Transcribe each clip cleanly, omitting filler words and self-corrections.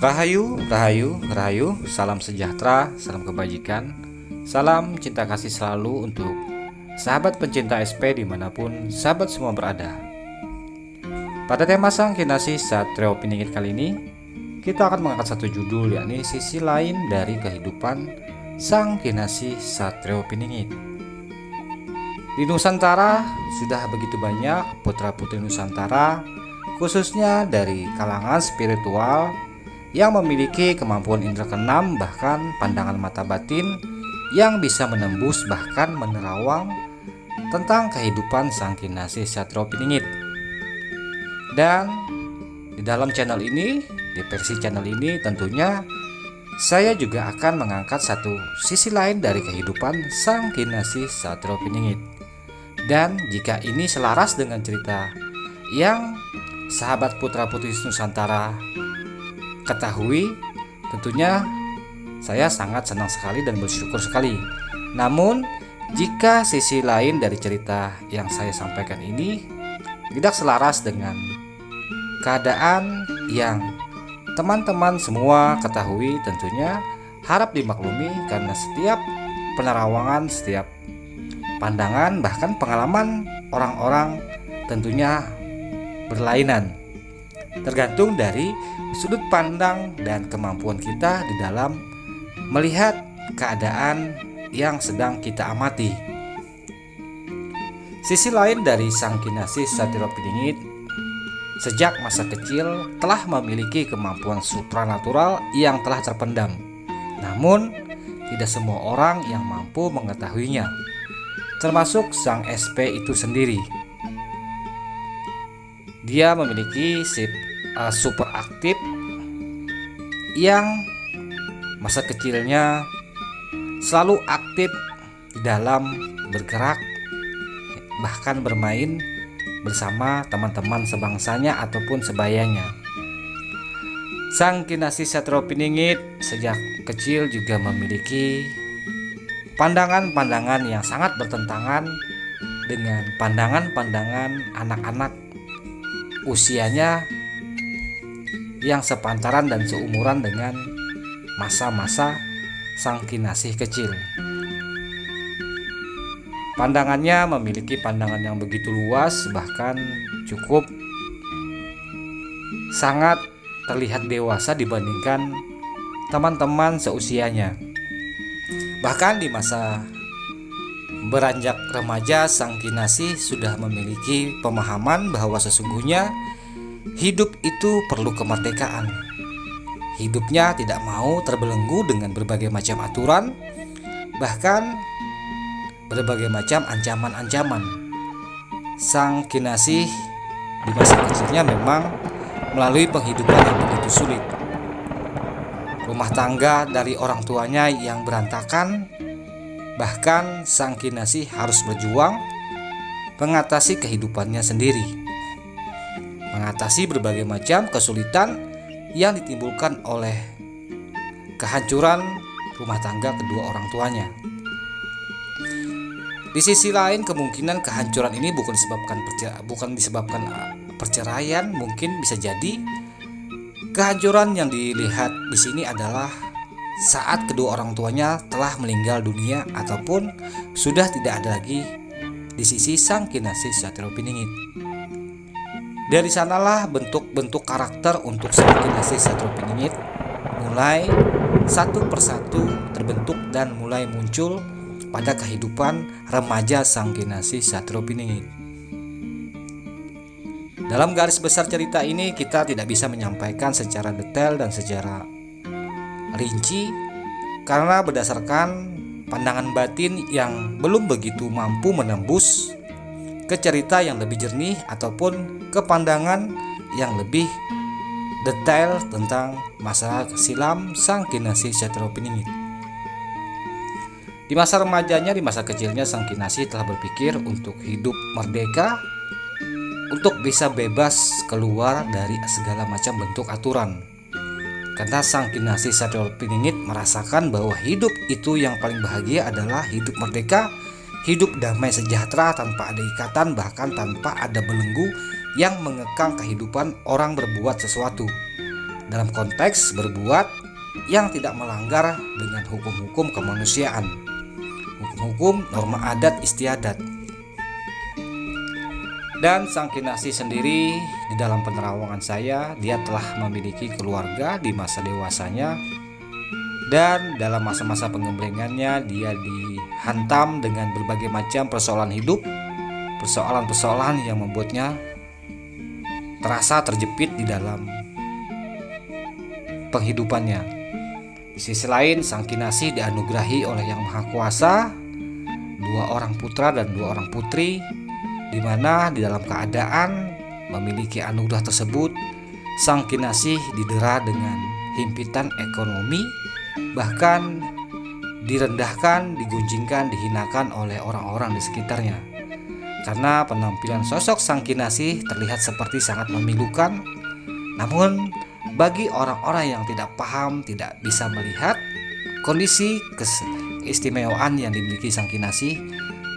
Rahayu, Rahayu, Rahayu, salam sejahtera, salam kebajikan, salam cinta kasih selalu untuk sahabat pencinta SP dimanapun sahabat semua berada. Pada tema Sang Kinasih Satrio Piningit kali ini, kita akan mengangkat satu judul, yakni sisi lain dari kehidupan Sang Kinasih Satrio Piningit. Di Nusantara sudah begitu banyak putra-putri Nusantara, khususnya dari kalangan spiritual, yang memiliki kemampuan indera keenam, bahkan pandangan mata batin yang bisa menembus bahkan menerawang tentang kehidupan Sang Kinasih Satrio Piningit. Dan di dalam channel ini, di versi channel ini tentunya saya juga akan mengangkat satu sisi lain dari kehidupan Sang Kinasih Satrio Piningit. Dan jika ini selaras dengan cerita yang sahabat putra putri Nusantara ketahui, tentunya saya sangat senang sekali dan bersyukur sekali. Namun jika sisi lain dari cerita yang saya sampaikan ini tidak selaras dengan keadaan yang teman-teman semua ketahui, tentunya harap dimaklumi, karena setiap penerawangan, setiap pandangan, bahkan pengalaman orang-orang tentunya berlainan, tergantung dari sudut pandang dan kemampuan kita di dalam melihat keadaan yang sedang kita amati. Sisi lain dari Sang Kinasih Satrio Piningit, sejak masa kecil telah memiliki kemampuan supranatural yang telah terpendam. Namun tidak semua orang yang mampu mengetahuinya, termasuk Sang SP itu sendiri. Dia memiliki super aktif yang masa kecilnya selalu aktif di dalam bergerak, bahkan bermain bersama teman-teman sebangsanya ataupun sebayanya. Sang Kinasih Satrio Piningit sejak kecil juga memiliki pandangan-pandangan yang sangat bertentangan dengan pandangan-pandangan anak-anak usianya yang sepantaran dan seumuran dengan masa-masa Sang Kinasih kecil. Pandangannya memiliki pandangan yang begitu luas, bahkan cukup sangat terlihat dewasa dibandingkan teman-teman seusianya. Bahkan di masa beranjak remaja, Sang Kinasih sudah memiliki pemahaman bahwa sesungguhnya hidup itu perlu kemerdekaan. Hidupnya tidak mau terbelenggu dengan berbagai macam aturan, bahkan berbagai macam ancaman-ancaman. Sang Kinasih di masa kecilnya memang melalui penghidupan yang begitu sulit. Rumah tangga dari orang tuanya yang berantakan, bahkan Sang Kinasih harus berjuang mengatasi kehidupannya sendiri, mengatasi berbagai macam kesulitan yang ditimbulkan oleh kehancuran rumah tangga kedua orang tuanya. Di sisi lain, kemungkinan kehancuran ini bukan disebabkan perceraian, mungkin bisa jadi kehancuran yang dilihat di sini adalah saat kedua orang tuanya telah meninggal dunia ataupun sudah tidak ada lagi di sisi Sang Kinasih Satrio Piningit. Dari sanalah bentuk-bentuk karakter untuk Sang Kinasih Satrio Piningit mulai satu persatu terbentuk dan mulai muncul pada kehidupan remaja Sang Kinasih Satrio Piningit. Dalam garis besar cerita ini kita tidak bisa menyampaikan secara detail dan secara rinci, karena berdasarkan pandangan batin yang belum begitu mampu menembus ke cerita yang lebih jernih ataupun ke pandangan yang lebih detail tentang masa silam Sang Kinasih Satrio Piningit. Di masa remajanya, di masa kecilnya, Sang Kinasih telah berpikir untuk hidup merdeka, untuk bisa bebas keluar dari segala macam bentuk aturan. Karena Sang Kinasih Satrio Piningit merasakan bahwa hidup itu yang paling bahagia adalah hidup merdeka, hidup damai sejahtera tanpa ada ikatan, bahkan tanpa ada belenggu yang mengekang kehidupan orang berbuat sesuatu. dalam konteks berbuat yang tidak melanggar dengan hukum-hukum kemanusiaan, hukum-hukum norma adat istiadat. Dan Sang Kinasih sendiri di dalam penerawangan saya, dia telah memiliki keluarga di masa dewasanya, dan dalam masa-masa pengembelengannya dia dihantam dengan berbagai macam persoalan hidup, persoalan-persoalan yang membuatnya terasa terjepit di dalam penghidupannya. Di sisi lain, Sang Kinasih dianugerahi oleh Yang Maha Kuasa 2 orang putra dan 2 orang putri, di mana di dalam keadaan memiliki anugerah tersebut, Sang Kinasih didera dengan himpitan ekonomi, bahkan direndahkan, digunjingkan, dihinakan oleh orang-orang di sekitarnya. Karena penampilan sosok Sang Kinasih terlihat seperti sangat memilukan, namun bagi orang-orang yang tidak paham, tidak bisa melihat kondisi keistimewaan yang dimiliki Sang Kinasih,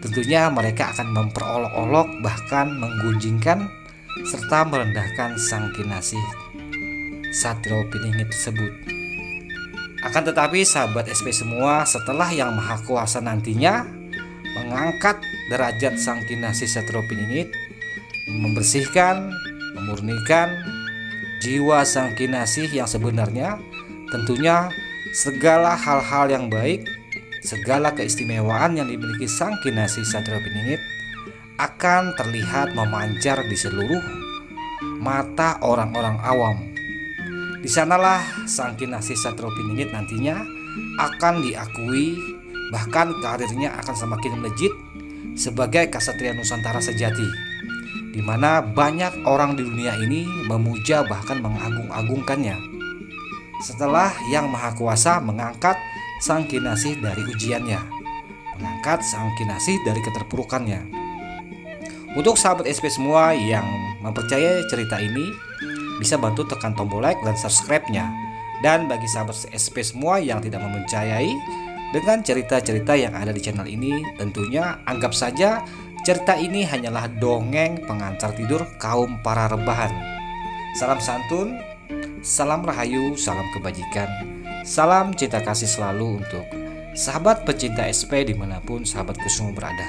tentunya mereka akan memperolok-olok, bahkan menggunjingkan serta merendahkan Sang Kinasih Satrio Piningit tersebut. Akan tetapi sahabat SP semua, setelah Yang Maha Kuasa nantinya mengangkat derajat Sang Kinasih Satrio Piningit, membersihkan, memurnikan jiwa Sang Kinasih yang sebenarnya, tentunya segala hal-hal yang baik, segala keistimewaan yang dimiliki Sang Kinasih Satrio Piningit akan terlihat memancar di seluruh mata orang-orang awam. Di sanalah Sang Kinasih Satrio Piningit nantinya akan diakui, bahkan karirnya akan semakin melejit sebagai Ksatria Nusantara sejati, di mana banyak orang di dunia ini memuja bahkan mengagung-agungkannya. Setelah Yang Maha Kuasa mengangkat Sang Kinasih dari ujiannya, mengangkat Sang Kinasih dari keterpurukannya. Untuk sahabat SP semua yang mempercayai cerita ini, bisa bantu tekan tombol like dan subscribe-nya. Dan bagi sahabat SP semua yang tidak mempercayai dengan cerita-cerita yang ada di channel ini, tentunya anggap saja cerita ini hanyalah dongeng pengantar tidur kaum para rebahan. Salam santun, salam rahayu, salam kebajikan, salam cinta kasih selalu untuk sahabat pecinta SP dimanapun sahabatku semua berada.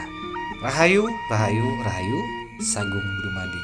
Rahayu, rahayu, rahayu, Sagung Dumadi.